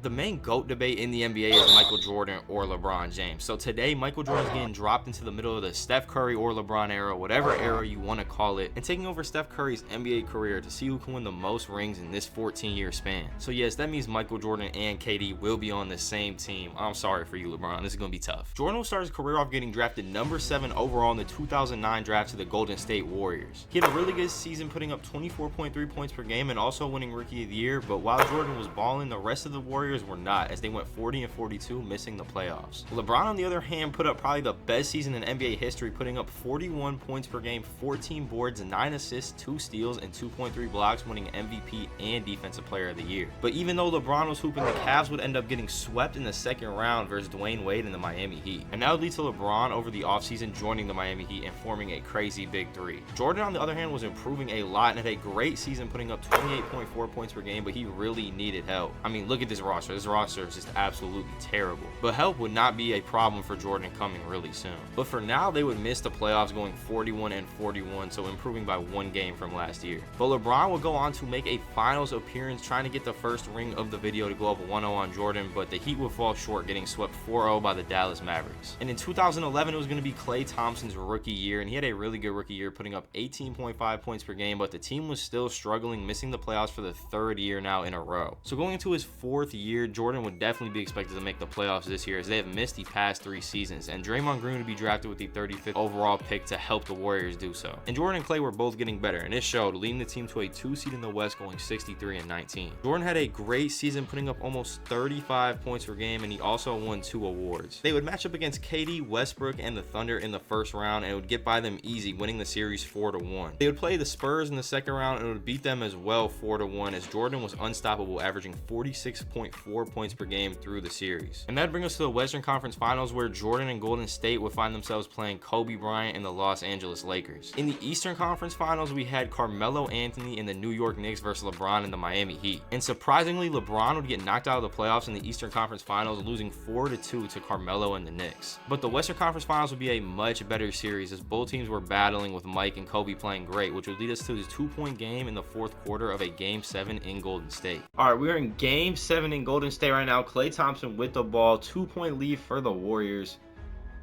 The main GOAT debate in the NBA is Michael Jordan or LeBron James. So today, Michael Jordan's getting dropped into the middle of the Steph Curry or LeBron era, whatever era you want to call it, and taking over Steph Curry's NBA career to see who can win the most rings in this 14-year span. So yes, that means Michael Jordan and KD will be on the same team. I'm sorry for you, LeBron. This is going to be tough. Jordan will start his career off getting drafted number 7 overall in the 2009 draft to the Golden State Warriors. He had a really good season, putting up 24.3 points per game and also winning Rookie of the Year, but while Jordan was balling, the rest of the Warriors were not, as they went 40-42, missing the playoffs. LeBron, on the other hand, put up probably the best season in NBA history, putting up 41 points per game, 14 boards, 9 assists, 2 steals, and 2.3 blocks, winning MVP and Defensive Player of the Year. But even though LeBron was hooping, the Cavs would end up getting swept in the second round versus Dwayne Wade and the Miami Heat. And that would lead to LeBron over the offseason joining the Miami Heat and forming a crazy big three. Jordan, on the other hand, was improving a lot and had a great season, putting up 28.4 points per game, but he really needed help. I mean, look at this roster. This roster is just absolutely terrible. But help would not be a problem for Jordan coming really soon. But for now, they would miss the playoffs, going 41-41, so improving by 1 game from last year. But LeBron would go on to make a finals appearance, trying to get the first ring of the video to go up 1-0 on Jordan, but the Heat would fall short, getting swept 4-0 by the Dallas Mavericks. And in 2011, it was going to be Klay Thompson's rookie year, and he had a really good rookie year, putting up 18.5 points per game, but the team was still struggling, missing the playoffs for the 3rd year now in a row. So going into his 4th year, Jordan would definitely be expected to make the playoffs this year, as they have missed the past 3 seasons, and Draymond Green would be drafted with the 35th overall pick to help the Warriors do so. And Jordan and Klay were both getting better, and it showed, leading the team to a 2 seed in the West, going 63-19. Jordan had a great season, putting up almost 35 points per game, and he also won 2 awards. They would match up against KD, Westbrook, and the Thunder in the first round, and it would get by them easy, winning the series 4-1. They would play the Spurs in the second round, and it would beat them as well 4-1, as Jordan was unstoppable, averaging 46.4 points per game through the series. And that brings us to the Western Conference Finals, where Jordan and Golden State would find themselves playing Kobe Bryant and the Los Angeles Lakers. In the Eastern Conference Finals, we had Carmelo Anthony and the New York Knicks versus LeBron and the Miami Heat. And surprisingly, LeBron would get knocked out of the playoffs in the Eastern Conference Finals, losing 4-2 to Carmelo and the Knicks. But the Western Conference Finals would be a much better series, as both teams were battling, with Mike and Kobe playing great, which would lead us to the 2-point game in the 4th quarter of a Game 7 in Golden State. All right, we're in Game 7 in Golden State right now. Klay Thompson with the ball, 2-point lead for the Warriors.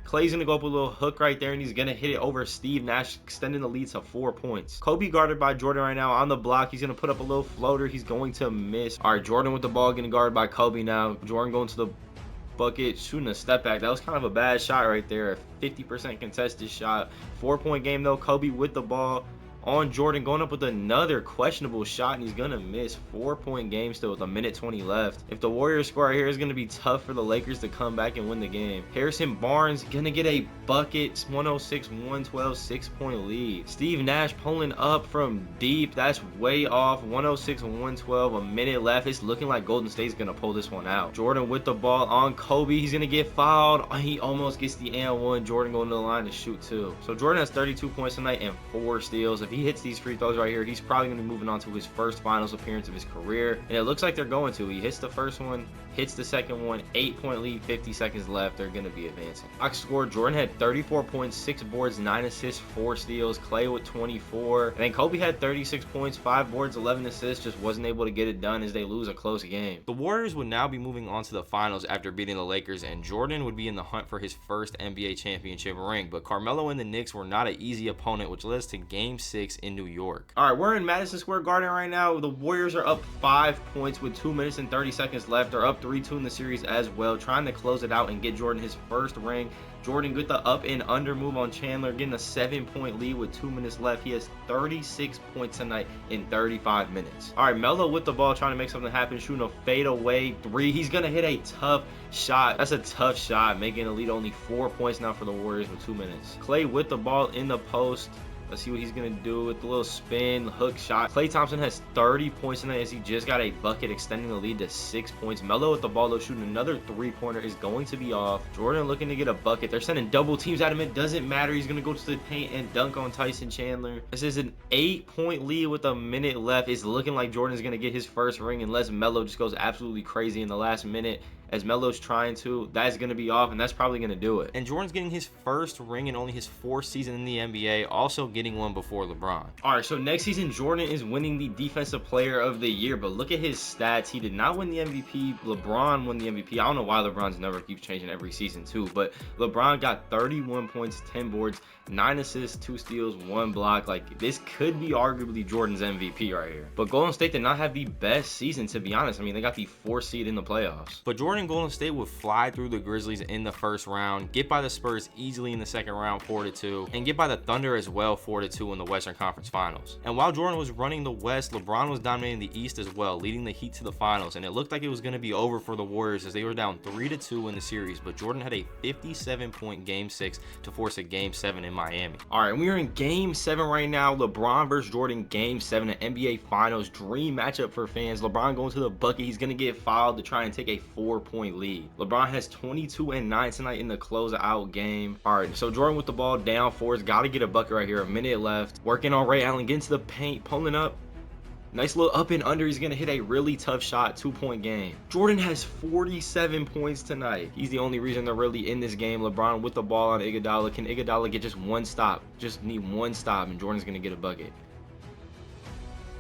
Klay's going to go up with a little hook right there, and he's going to hit it over Steve Nash, extending the lead to 4 points. Kobe guarded by Jordan right now on the block. He's going to put up a little floater. He's going to miss. All right, Jordan with the ball, getting guarded by Kobe now. Jordan going to the bucket, shooting a step back. That was kind of a bad shot right there. A 50% contested shot. 4-point game, though. Kobe with the ball on Jordan, going up with another questionable shot, and he's gonna miss. 4-point game still with 1:20 left. If the Warriors score right here, it's gonna be tough for the Lakers to come back and win the game. Harrison Barnes gonna get a bucket. 106-112, 6-point lead. Steve Nash pulling up from deep. That's way off. 106-112, a minute left. It's looking like Golden State's gonna pull this one out. Jordan with the ball on Kobe. He's gonna get fouled. He almost gets the and 1. Jordan going to the line to shoot 2. So Jordan has 32 points tonight and 4 steals. If he hits these free throws right here, he's probably going to be moving on to his first finals appearance of his career, and it looks like they're going to. He hits the first one, hits the second one. 8-point lead, 50 seconds left. They're going to be advancing. Box score, Jordan had 34 points, 6 boards, 9 assists, 4 steals. Klay with 24, and then Kobe had 36 points, 5 boards, 11 assists. Just wasn't able to get it done as they lose a close game. The Warriors would now be moving on to the finals after beating the Lakers, and Jordan would be in the hunt for his first NBA championship ring, but Carmelo and the Knicks were not an easy opponent, which led us to Game 6 in New York. All right, we're in Madison Square Garden right now. The Warriors are up 5 points with 2 minutes and 30 seconds left. They're up 3-2 in the series as well, trying to close it out and get Jordan his first ring. Jordan with the up and under move on Chandler, getting a 7-point lead with 2 minutes left. He has 36 points tonight in 35 minutes. All right, Melo with the ball, trying to make something happen, shooting a fadeaway 3. He's going to hit a tough shot. That's a tough shot, making a lead only 4 points now for the Warriors with 2 minutes. Klay with the ball in the post. Let's see what he's going to do with the little spin, hook shot. Klay Thompson has 30 points tonight as he just got a bucket, extending the lead to 6 points. Melo with the ball, though, shooting another 3-pointer, is going to be off. Jordan looking to get a bucket. They're sending double teams at him. It doesn't matter. He's going to go to the paint and dunk on Tyson Chandler. This is an 8-point lead with a minute left. It's looking like Jordan's going to get his first ring unless Melo just goes absolutely crazy in the last minute as Melo's trying to. That's going to be off, and that's probably going to do it. And Jordan's getting his first ring in only his 4th season in the NBA, also getting one before LeBron. All right, so next season, Jordan is winning the Defensive Player of the Year, but look at his stats. He did not win the MVP. LeBron won the MVP. I don't know why LeBron's number keeps changing every season too, but LeBron got 31 points, 10 boards, 9 assists, 2 steals, 1 block. Like, this could be arguably Jordan's MVP right here. But Golden State did not have the best season, to be honest. I mean, they got the 4th seed in the playoffs. But Jordan and Golden State would fly through the Grizzlies in the first round, get by the Spurs easily in the second round 4-2, and get by the Thunder as well 4-2 in the Western Conference Finals. And while Jordan was running the West, LeBron was dominating the East as well, leading the Heat to the finals, and it looked like it was going to be over for the Warriors as they were down 3-2 in the series, but Jordan had a 57-point Game 6 to force a Game 7 in Miami. All right, we are in Game 7 right now. LeBron versus Jordan, Game 7, an NBA Finals dream matchup for fans. LeBron going to the bucket. He's going to get fouled to try and take a 4-point lead. LeBron has 22 and 9 tonight in the closeout game. All right, so Jordan with the ball down 4. Got to get a bucket right here. A minute left. Working on Ray Allen, getting to the paint, pulling up. Nice little up and under. He's going to hit a really tough shot. 2-point game. Jordan has 47 points tonight. He's the only reason they're really in this game. LeBron with the ball on Iguodala. Can Iguodala get just one stop? Just need one stop, and Jordan's going to get a bucket.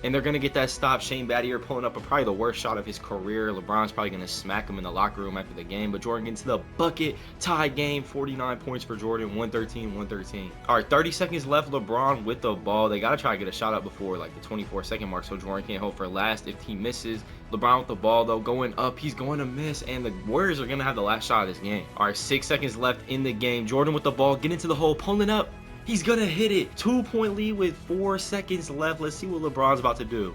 And they're going to get that stop. Shane Battier pulling up probably the worst shot of his career. LeBron's probably going to smack him in the locker room after the game. But Jordan gets to the bucket. Tie game. 49 points for Jordan. 113. All right, 30 seconds left. LeBron with the ball. They got to try to get a shot up before like the 24-second mark so Jordan can't hold for last if he misses. LeBron with the ball, though, going up. He's going to miss. And the Warriors are going to have the last shot of this game. All right, 6 seconds left in the game. Jordan with the ball. Get into the hole. Pulling up. He's going to hit it. 2-point lead with 4 seconds left. Let's see what LeBron's about to do.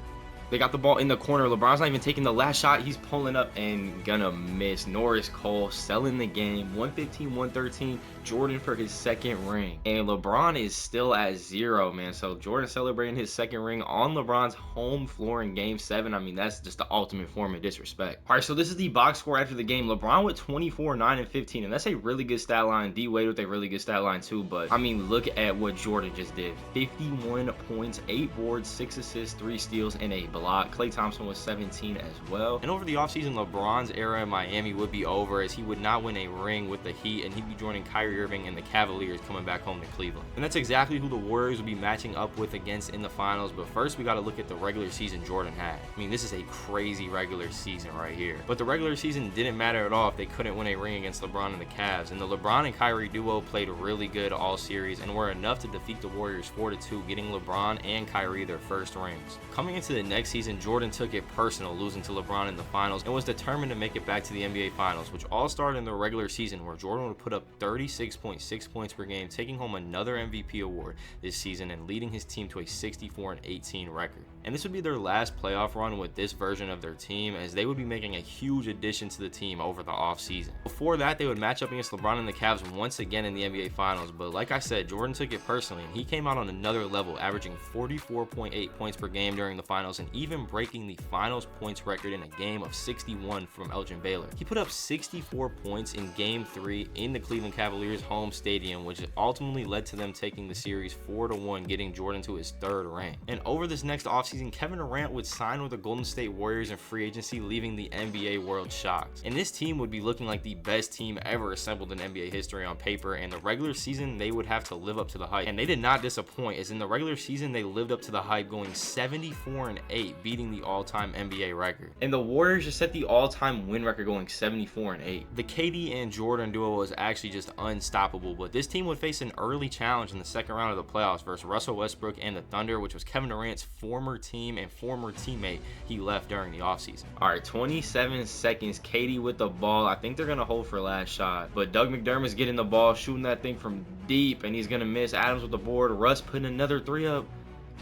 They got the ball in the corner. LeBron's not even taking the last shot. He's pulling up and gonna miss. Norris Cole selling the game. 115-113. Jordan for his 2nd ring. And LeBron is still at 0, man. So Jordan celebrating his 2nd ring on LeBron's home floor in Game 7. I mean, that's just the ultimate form of disrespect. All right, so this is the box score after the game. LeBron with 24, 9, and 15. And that's a really good stat line. D-Wade with a really good stat line too. But, I mean, look at what Jordan just did. 51 points, 8 boards, 6 assists, 3 steals, and a block. Klay Thompson was 17 as well. And over the offseason, LeBron's era in Miami would be over as he would not win a ring with the Heat, and he'd be joining Kyrie Irving and the Cavaliers coming back home to Cleveland. And that's exactly who the Warriors would be matching up with against in the finals. But first, we got to look at the regular season Jordan had. I mean, this is a crazy regular season right here. But the regular season didn't matter at all if they couldn't win a ring against LeBron and the Cavs. And the LeBron and Kyrie duo played really good all series and were enough to defeat the Warriors 4-2, getting LeBron and Kyrie their first rings. Coming into the next season, Jordan took it personal, losing to LeBron in the finals, and was determined to make it back to the NBA Finals, which all started in the regular season where Jordan would put up 36.6 points per game, taking home another MVP award this season and leading his team to a 64-18 record. And this would be their last playoff run with this version of their team, as they would be making a huge addition to the team over the offseason. Before that, they would match up against LeBron and the Cavs once again in the NBA Finals, but like I said, Jordan took it personally, and he came out on another level, averaging 44.8 points per game during the finals, and even breaking the finals points record in a game of 61 from Elgin Baylor. He put up 64 points in Game 3 in the Cleveland Cavaliers home stadium, which ultimately led to them taking the series 4-1, getting Jordan to his 3rd ring. And over this next offseason, Kevin Durant would sign with the Golden State Warriors in free agency, leaving the NBA world shocked. And this team would be looking like the best team ever assembled in NBA history on paper, and the regular season they would have to live up to the hype. And they did not disappoint, as in the regular season they lived up to the hype, going 74-8, beating the all-time NBA record. And the Warriors just set the all-time win record, going 74-8. The KD and Jordan duo was actually just unstoppable, but this team would face an early challenge in the second round of the playoffs versus Russell Westbrook and the Thunder, which was Kevin Durant's former team and former teammate he left during the offseason. All right, 27 seconds. KD with the ball. I think they're going to hold for last shot, but Doug McDermott's getting the ball, shooting that thing from deep, and he's going to miss. Adams with the board. Russ putting another 3 up.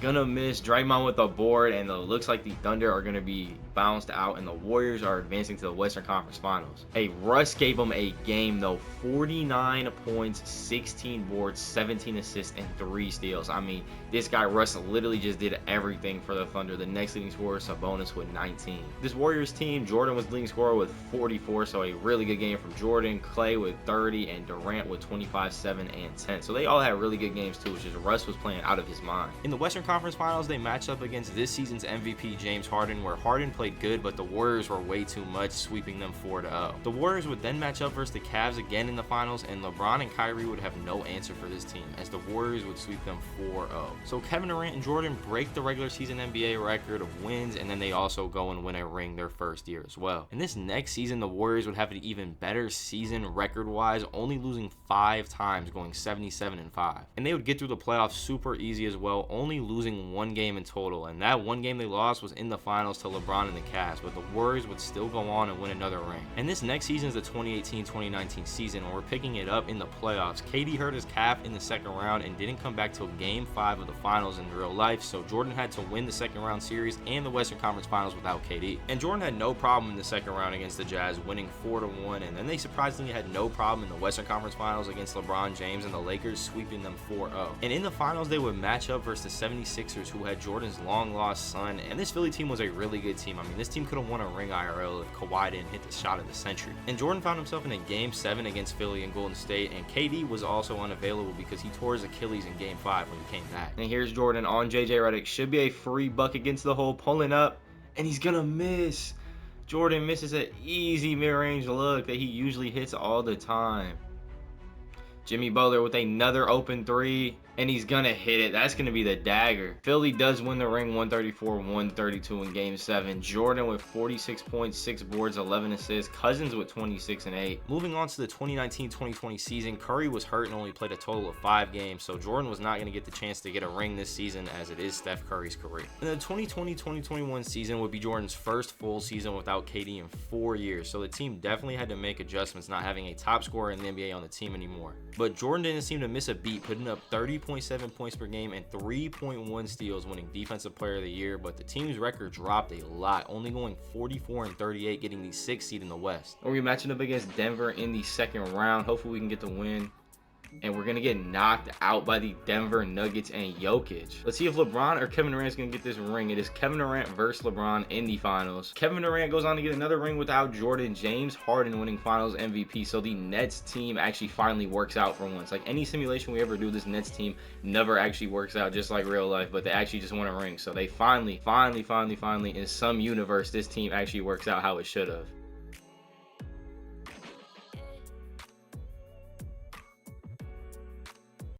Gonna miss. Draymond with the board, and it looks like the Thunder are gonna be bounced out, and the Warriors are advancing to the Western Conference Finals. Hey, Russ gave them a game though. 49 points, 16 boards, 17 assists, and 3 steals. I mean, this guy Russ literally just did everything for the Thunder. The next leading scorer, Sabonis, with 19. This Warriors team, Jordan was leading scorer with 44, so a really good game from Jordan. Klay with 30, and Durant with 25, 7, and 10. So they all had really good games too, which is Russ was playing out of his mind. In the Western Conference Finals, they matched up against this season's MVP James Harden, where Harden played played good, but the Warriors were way too much, sweeping them 4-0. The Warriors would then match up versus the Cavs again in the finals, and LeBron and Kyrie would have no answer for this team, as the Warriors would sweep them 4-0. So Kevin Durant and Jordan break the regular season NBA record of wins, and then they also go and win a ring their first year as well. And this next season, the Warriors would have an even better season record-wise, only losing 5 times, going 77-5. And they would get through the playoffs super easy as well, only losing 1 game in total, and that 1 game they lost was in the finals to LeBron and the Cavs, but the Warriors would still go on and win another ring. And this next season is the 2018-2019 season, and we're picking it up in the playoffs. KD hurt his calf in the second round and didn't come back till game 5 of the finals in real life, so Jordan had to win the second round series and the Western Conference Finals without KD. And Jordan had no problem in the second round against the Jazz, winning 4-1, and then they surprisingly had no problem in the Western Conference Finals against LeBron James and the Lakers, sweeping them 4-0. And in the finals, they would match up versus the 76ers, who had Jordan's long-lost son, and this Philly team was a really good team. I mean, this team could have won a ring IRL if Kawhi didn't hit the shot of the century. And Jordan found himself in a Game 7 against Philly and Golden State, and KD was also unavailable because he tore his Achilles in Game 5 when he came back. And here's Jordan on JJ Redick. Should be a free buck against the hole, pulling up, and he's gonna miss. Jordan misses an easy mid-range look that he usually hits all the time. Jimmy Butler with another open 3, and he's gonna hit it. That's gonna be the dagger. Philly does win the ring 134-132 in Game 7. Jordan with 46 points, 6 boards, 11 assists. Cousins with 26 and 8. Moving on to the 2019-2020 season, Curry was hurt and only played a total of 5 games, so Jordan was not gonna get the chance to get a ring this season, as it is Steph Curry's career. And the 2020-2021 season would be Jordan's first full season without KD in 4 years, so the team definitely had to make adjustments, not having a top scorer in the NBA on the team anymore. But Jordan didn't seem to miss a beat, putting up 30.7 points per game and 3.1 steals, winning Defensive Player of the Year, but the team's record dropped a lot, only going 44-38, getting the 6th seed in the West. We're gonna be matching up against Denver in the second round. Hopefully we can get the win. And we're going to get knocked out by the Denver Nuggets and Jokic. Let's see if LeBron or Kevin Durant is going to get this ring. It is Kevin Durant versus LeBron in the finals. Kevin Durant goes on to get another ring without Jordan. James Harden winning finals MVP. So the Nets team actually finally works out for once. Like any simulation we ever do, this Nets team never actually works out, just like real life. But they actually just won a ring. So they finally, in some universe, this team actually works out how it should have.